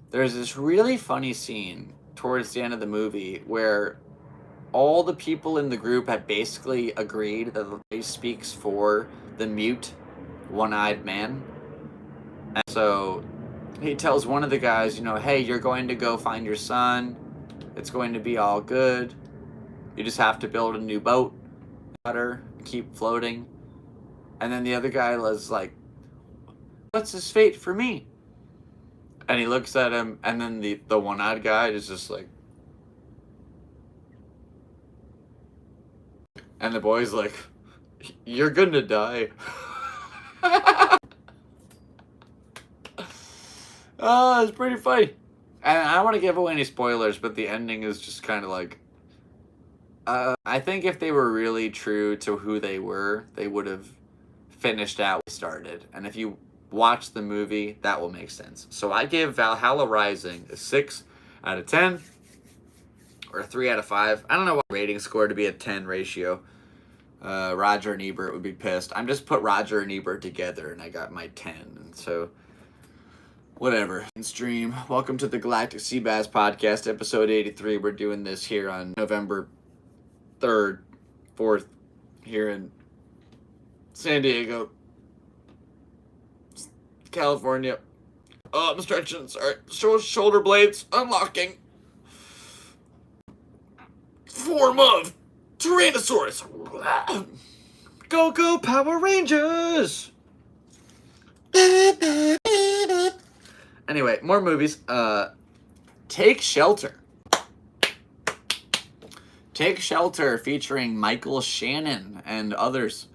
there's this really funny scene towards the end of the movie where all the people in the group have basically agreed that the voice speaks for the mute, one-eyed man. And so he tells one of the guys, hey, you're going to go find your son. It's going to be all good. You just have to build a new boat, keep floating. And then the other guy was like, what's his fate for me? And he looks at him, and then the one-eyed guy is just like, and the boy's like, you're gonna die. Oh, it's pretty funny. And I don't want to give away any spoilers, but the ending is just kind of like, I think if they were really true to who they were, they would have finished out what started. And if you watch the movie, that will make sense. So I give Valhalla Rising a 6 out of 10. Or a 3 out of 5. I don't know what rating score to be a 10 ratio. Roger and Ebert would be pissed. I'm just put Roger and Ebert together and I got my 10. And so, whatever. Stream. Welcome to the Galactic Seabass Podcast, episode 83. We're doing this here on November 3rd, 4th, here in San Diego, California. Oh, I'm stretching. Sorry. Shoulder blades unlocking. Form of Tyrannosaurus. Go Power Rangers. Anyway, more movies. Take Shelter. Take Shelter featuring Michael Shannon and others.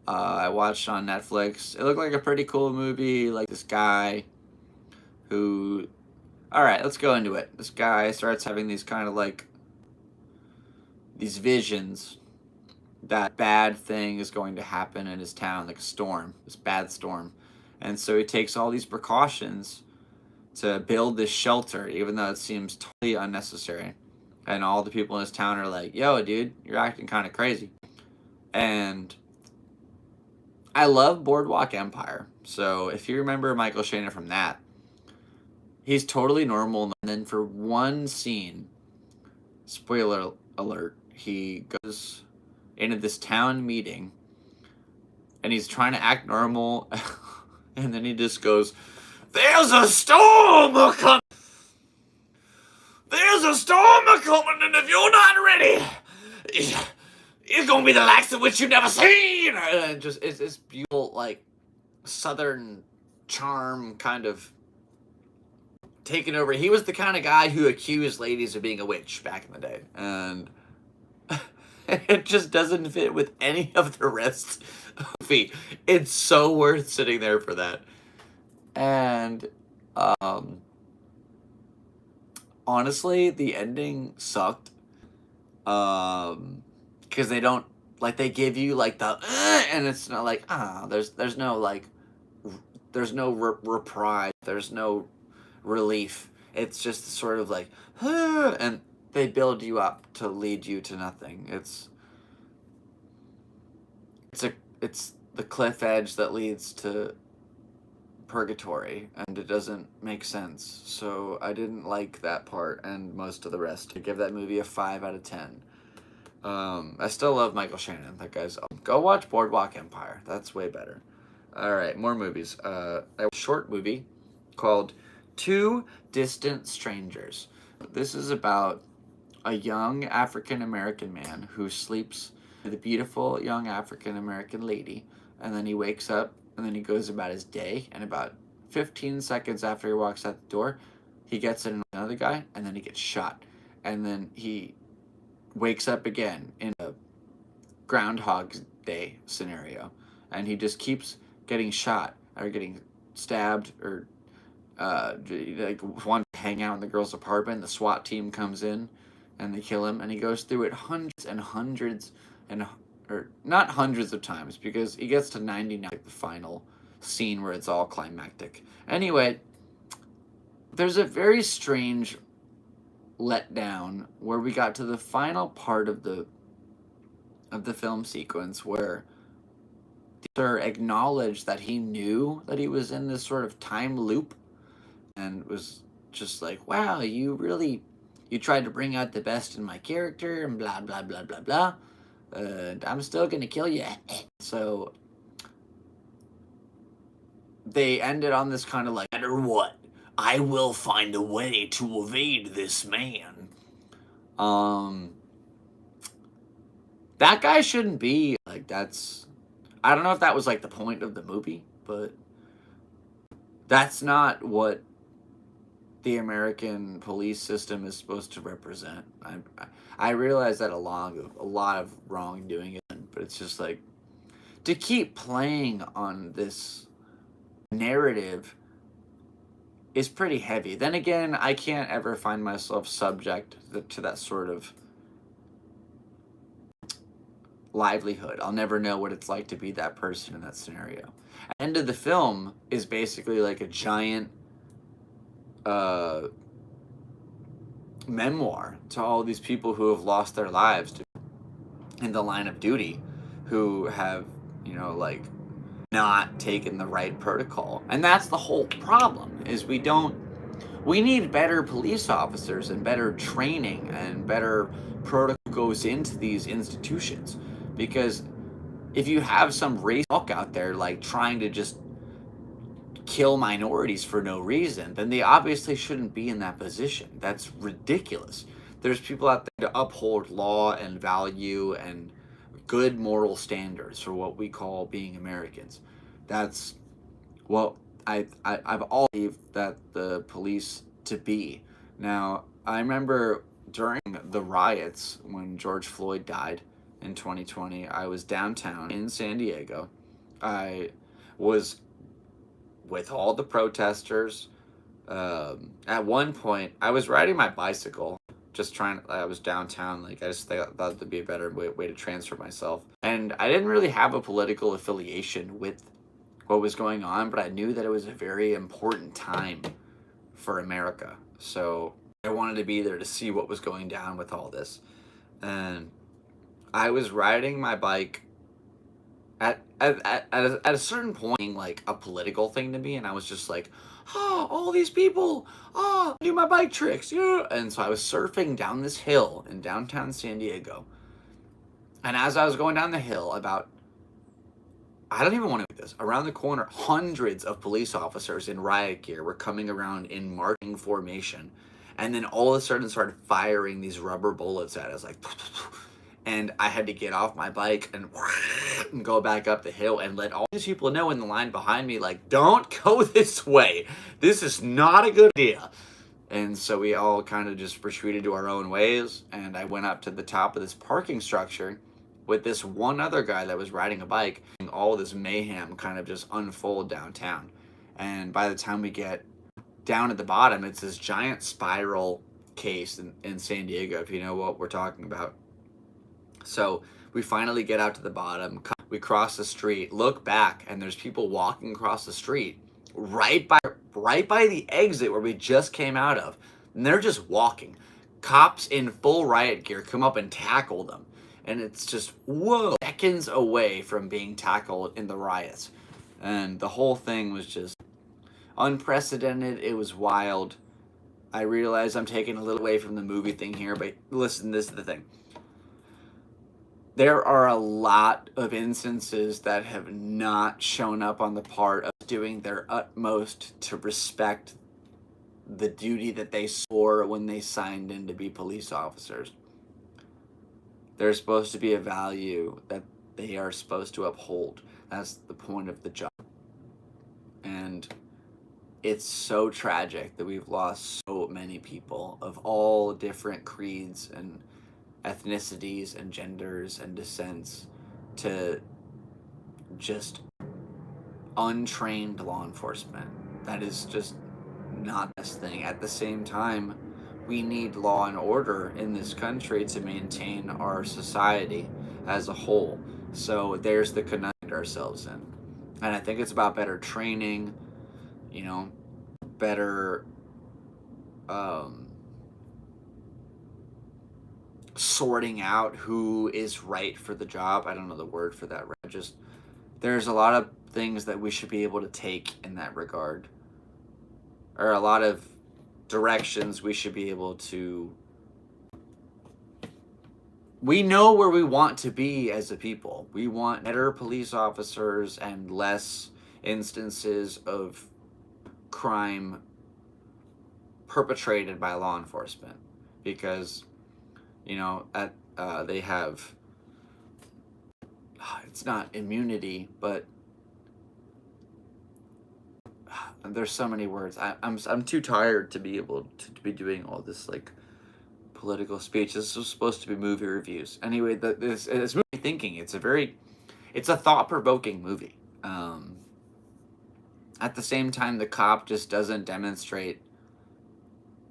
I watched on Netflix. It looked like a pretty cool movie. Like this guy who... Alright, let's go into it. This guy starts having these kind of like... these visions that bad thing is going to happen in his town, like a storm, this bad storm. And so he takes all these precautions to build this shelter, even though it seems totally unnecessary. And all the people in his town are like, yo, dude, you're acting kind of crazy. And I love Boardwalk Empire. So if you remember Michael Shannon from that, he's totally normal. And then for one scene, spoiler alert, he goes into this town meeting and he's trying to act normal and then he just goes, there's a storm a-coming! There's a storm a-coming, and if you're not ready, it's gonna be the likes of which you've never seen! And just, it's this beautiful, like, southern charm kind of taking over. He was the kind of guy who accused ladies of being a witch back in the day, and it just doesn't fit with any of the rest of the movie. It's so worth sitting there for that. And honestly, the ending sucked. Because they don't, like, they give you like the and it's not like there's no like there's no reprise, there's no relief. It's just sort of like and they build you up to lead you to nothing. It's the cliff edge that leads to purgatory, and it doesn't make sense. So I didn't like that part and most of the rest. I give that movie a 5 out of 10. I still love Michael Shannon. That guy's awesome. Go watch Boardwalk Empire. That's way better. Alright, more movies. A short movie called Two Distant Strangers. This is about a young African-American man who sleeps with a beautiful young African-American lady, and then he wakes up, and then he goes about his day, and about 15 seconds after he walks out the door, he gets in another guy, and then he gets shot. And then he wakes up again in a Groundhog Day scenario. And he just keeps getting shot or getting stabbed or like wanted to hang out in the girl's apartment. The SWAT team comes in and they kill him, and he goes through it hundreds and hundreds and or not hundreds of times, because he gets to 99, like the final scene where it's all climactic. Anyway, there's a very strange letdown where we got to the final part of the film sequence where Sir acknowledged that he knew that he was in this sort of time loop, and was just like, wow, you tried to bring out the best in my character and blah blah blah blah blah, and I'm still gonna kill you. So they ended on this kind of like, no matter what, I will find a way to evade this man. That guy shouldn't be like, that's, I don't know if that was like the point of the movie, but that's not what the American police system is supposed to represent. I realize that a lot of wrongdoing, but it's just like, to keep playing on this narrative is pretty heavy. Then again, I can't ever find myself subject to that sort of livelihood. I'll never know what it's like to be that person in that scenario. The end of the film is basically like a giant memoir to all these people who have lost their lives in the line of duty, who have, like, not taken the right protocol. And that's the whole problem, is we need better police officers and better training and better protocol goes into these institutions. Because if you have some race fuck out there like trying to just kill minorities for no reason, then they obviously shouldn't be in that position. That's ridiculous. There's people out there to uphold law and value and good moral standards for what we call being Americans. That's what I've always believed that the police to be. Now, I remember during the riots when George Floyd died in 2020, I was downtown in San Diego. I was with all the protesters. At one point, I was riding my bicycle, I was downtown, like, I just thought that'd be a better way to transfer myself. And I didn't really have a political affiliation with what was going on, but I knew that it was a very important time for America. So I wanted to be there to see what was going down with all this. And I was riding my bike at a certain point, like a political thing to me, and I was just like, oh, all these people, oh, do my bike tricks, yeah. And so I was surfing down this hill in downtown San Diego, and as I was going down the hill, I don't even want to do this, around the corner, hundreds of police officers in riot gear were coming around in marching formation, and then all of a sudden started firing these rubber bullets at us, like, and I had to get off my bike and go back up the hill and let all these people know in the line behind me, like, don't go this way. This is not a good idea. And so we all kind of just retreated to our own ways, and I went up to the top of this parking structure with this one other guy that was riding a bike, and all this mayhem kind of just unfold downtown. And by the time we get down at the bottom, it's this giant spiral case in San Diego, if you know what we're talking about. So we finally get out to the bottom, we cross the street, look back, and there's people walking across the street right by the exit where we just came out of, and they're just walking. Cops in full riot gear come up and tackle them, and it's just, whoa, seconds away from being tackled in the riots. And the whole thing was just unprecedented. It was wild. I realize I'm taking a little away from the movie thing here, but listen, this is the thing. There are a lot of instances that have not shown up on the part of doing their utmost to respect the duty that they swore when they signed in to be police officers. There's supposed to be a value that they are supposed to uphold. That's the point of the job. And it's so tragic that we've lost so many people of all different creeds and ethnicities and genders and descents to just untrained law enforcement. That is just not this thing. At the same time, we need law and order in this country to maintain our society as a whole. So there's the conundrum ourselves in. And I think it's about better training, better sorting out who is right for the job. I don't know the word for that. Right? There's a lot of things that we should be able to take in that regard, or a lot of directions we should be able to. We know where we want to be as a people. We want better police officers and less instances of crime perpetrated by law enforcement, because they have, it's not immunity, but there's so many words. I'm too tired to be able to be doing all this political speech. This was supposed to be movie reviews. Anyway, this movie thinking. It's a thought-provoking movie. At the same time, the cop just doesn't demonstrate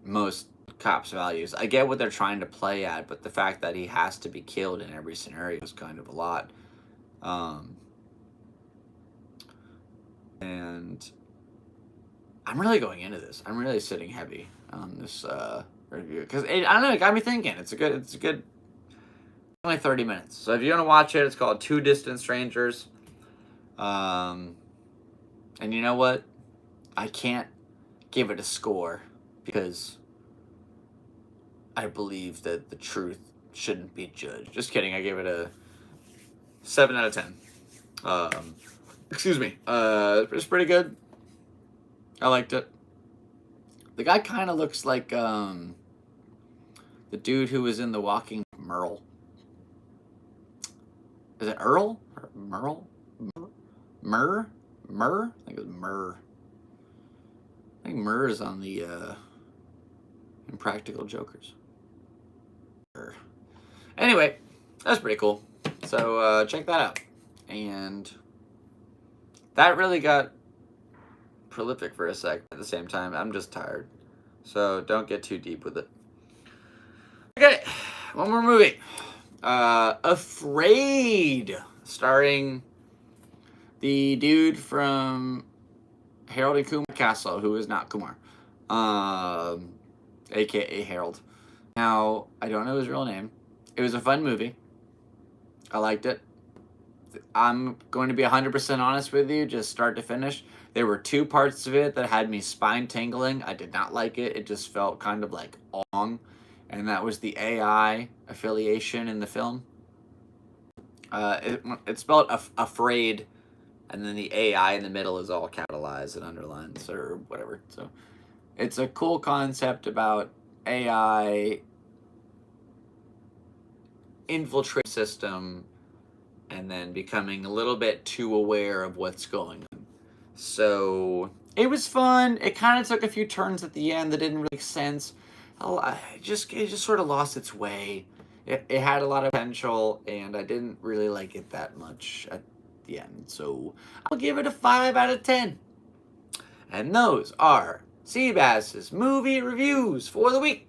most cops' values. I get what they're trying to play at, but the fact that he has to be killed in every scenario is kind of a lot. And I'm really going into this. I'm really sitting heavy on this review because I don't know. It got me thinking. It's a good. Only 30 minutes. So if you want to watch it, it's called Two Distant Strangers. And you know what? I can't give it a score because I believe that the truth shouldn't be judged. Just kidding. I gave it a 7 out of 10. Excuse me. It's pretty good. I liked it. The guy kind of looks like the dude who was in The Walking Merle. Is it Earl? Or Merle? Murr? I think it was Murr. I think Murr is on the Impractical Jokers. Anyway, that's pretty cool. So check that out. And that really got prolific for a sec. At the same time, I'm just tired. So don't get too deep with it. Okay, one more movie. Afraid, starring the dude from Harold and Kumar Castle, who is not Kumar, aka Harold. Now, I don't know his real name. It was a fun movie. I liked it. I'm going to be 100% honest with you, just start to finish. There were 2 parts of it that had me spine tingling. I did not like it. It just felt kind of like long. And that was the AI affiliation in the film. It's spelled afraid, and then the AI in the middle is all capitalized and underlines or whatever. So it's a cool concept about AI infiltrate system and then becoming a little bit too aware of what's going on. So it was fun. It kind of took a few turns at the end that didn't really make sense. It just sort of lost its way. It had a lot of potential, and I didn't really like it that much at the end. So I'll give it a 5 out of 10. And those are Seabass's movie reviews for the week.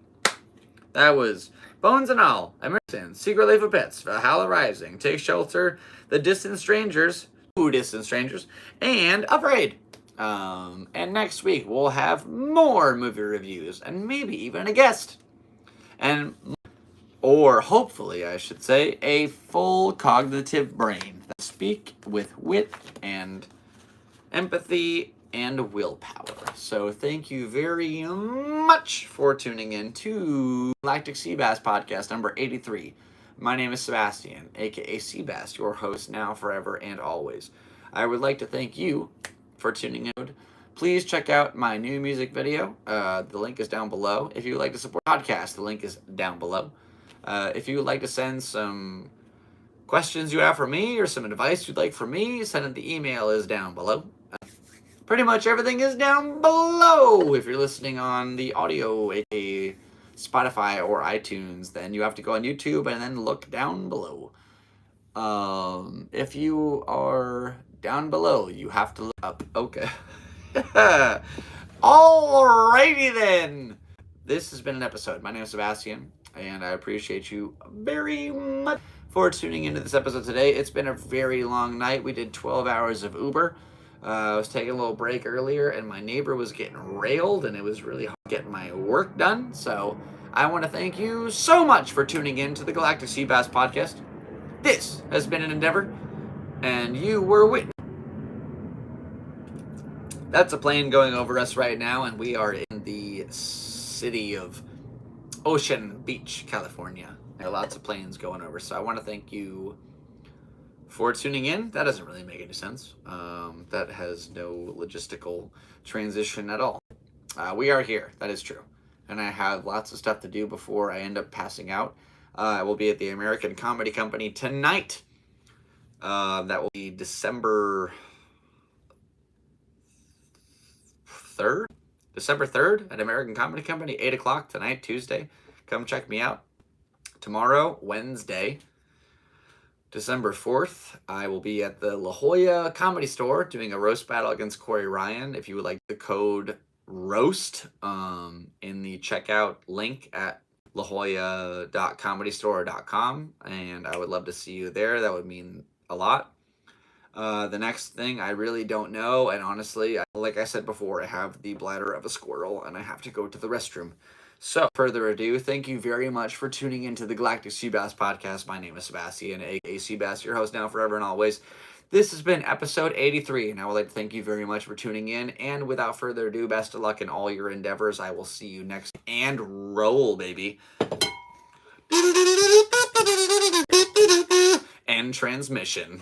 That was Bones and All, Emerson, Secret Life of Pets, Valhalla Rising, Take Shelter, The Distant Strangers, Two Distant Strangers, and Afraid. And next week we'll have more movie reviews and maybe even a guest. Or hopefully, I should say, a full cognitive brain that speak with wit and empathy and willpower. So thank you very much for tuning in to Galactic Seabass Podcast number 83. My name is Sebastian, aka Seabass, your host now, forever, and always. I would like to thank you for tuning in. Please check out my new music video. The link is down below. If you would like to support the podcast, the link is down below. If you would like to send some questions you have for me or some advice you'd like from me, send it. The email is down below. Pretty much everything is down below. If you're listening on the audio, aka Spotify or iTunes, then you have to go on YouTube and then look down below. If you are down below, you have to look up. Okay. Alrighty then. This has been an episode. My name is Sebastian, and I appreciate you very much for tuning into this episode today. It's been a very long night. We did 12 hours of Uber. I was taking a little break earlier, and my neighbor was getting railed, and it was really hard getting my work done. So I want to thank you so much for tuning in to the Galactic Seabass Podcast. This has been an endeavor, and you were witness. That's a plane going over us right now, and we are in the city of Ocean Beach, California. There are lots of planes going over, so I want to thank you for tuning in. That doesn't really make any sense. That has no logistical transition at all. We are here. That is true. And I have lots of stuff to do before I end up passing out. I will be at the American Comedy Company tonight. That will be December 3rd? December 3rd at American Comedy Company, 8 o'clock tonight, Tuesday. Come check me out. Tomorrow, Wednesday, December 4th, I will be at the La Jolla Comedy Store doing a roast battle against Corey Ryan. If you would like the code ROAST in the checkout link at lajolla.comedystore.com, and I would love to see you there. That would mean a lot. The next thing, I really don't know, and honestly, like I said before, I have the bladder of a squirrel, and I have to go to the restroom. So, further ado, thank you very much for tuning into the Galactic Seabass Podcast. My name is Sebastian, aka Seabass, your host now, forever, and always. This has been episode 83, and I would like to thank you very much for tuning in, and without further ado, best of luck in all your endeavors. I will see you next, and roll, baby. End transmission.